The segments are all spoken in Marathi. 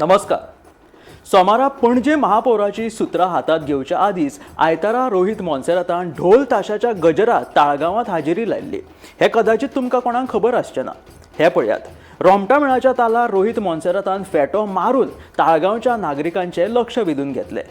नमस्कार. सोमारा पणजे महापौराची सुत्रा हातात घेवच्या आदींच आयतारा रोहित मोन्सेरातान ढोल ताशाच्या गजरात ताळगांवात हाजेरी लायिल्ली. हे कदाचित तुमकां कोणाक खबर आसचें ना. हे पळयात. रोमटा मेळाच्या तालार रोहित मोन्सेरातान फेटो मारून ताळगांवच्या नागरिकांचे लक्ष वेधून घेतले.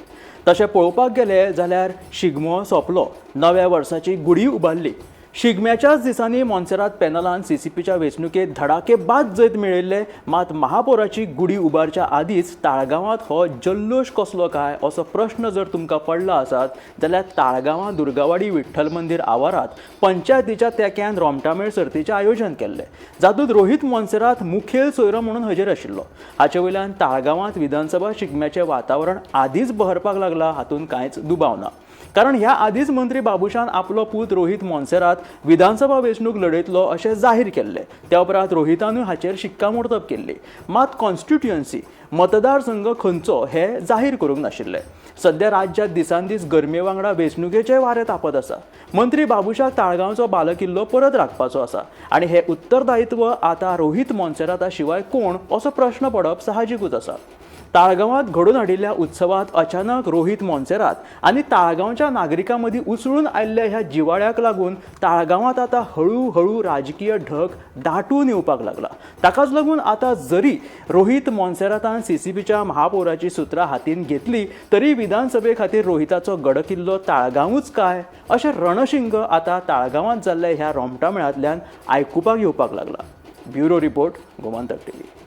तशें पळोवपाक गेले जाल्यार शिगमो सोंपलो, नव्या वर्साची गुडी उबारली. शिगम्याच्याच दिसांनी मोन्सेरात पॅनलान सीसीपीच्या वेंचणुकेत धडाकेबाज जैत मेळयिल्ले. मात महापौराची गुडी उबारच्या आदींच ताळगांवात हो जल्लोश कसलो काय असो प्रश्न जर तुमकां पडला आसात जाल्यार ताळगांवां दुर्गावाडी विठ्ठल मंदिर आवारात पंचायतीच्या तेक्यान रोमटा मेळ सर्तीचें आयोजन केल्लें, जातूंत रोहित मोन्सेरात मुखेल सोयरो म्हणून हजर आशिल्लो. हाचे वयल्यान ताळगांवांत विधानसभा शिगम्याचें वातावरण आदींच बहरपाक लागलां हातूंत कांयच दुबाव ना. कारण ह्या आदींच मंत्री बाबुशान आपलो पूत रोहित मोन्सेरात विधानसभा वेंचणूक लढयतलो अशें जाहीर केल्लें. त्या उपरांत रोहितानूय हाचेर शिक्कामोर्तब केल्ली. मात कॉन्स्टिट्युएन्सी मतदारसंघ खंयचो हें जाहीर करूंक नाशिल्लें. सध्या राज्यांत दिसान दीस गरमे वांगडा वेंचणुकेचेय वारें तापत आसा. मंत्री बाबुशाक ताळगांवचो बालकिल्लो परत राखपाचो आसा आनी हें उत्तरदायित्व आतां रोहित मोन्सेराता शिवाय कोण असो प्रश्न पडप साहजिकूच आसा. ताळगांवात घडोवन हाडिल्ल्या उत्सवात अचानक रोहित मोन्सेरात आनी ताळगांवच्या नागरिकां मदीं उसळून आयिल्ल्या ह्या जिवाळ्याक लागून ताळगांवात आतां हळू राजकीय ढग दाटून येवपाक लागला. ताकाच लागून आतां जरी रोहित मोन्सेरातान सीसीबीच्या महापौराची सुत्रां हातीन घेतली तरी विधानसभे खातीर रोहिताचो गडकिल्लो ताळगांवूच काय अशें रणशिंग आतां ताळगांवात जाल्ल्या ह्या रोमटा मेळांतल्यान आयकुपाक येवपाक लागला. Bureau report, Gomantak TV.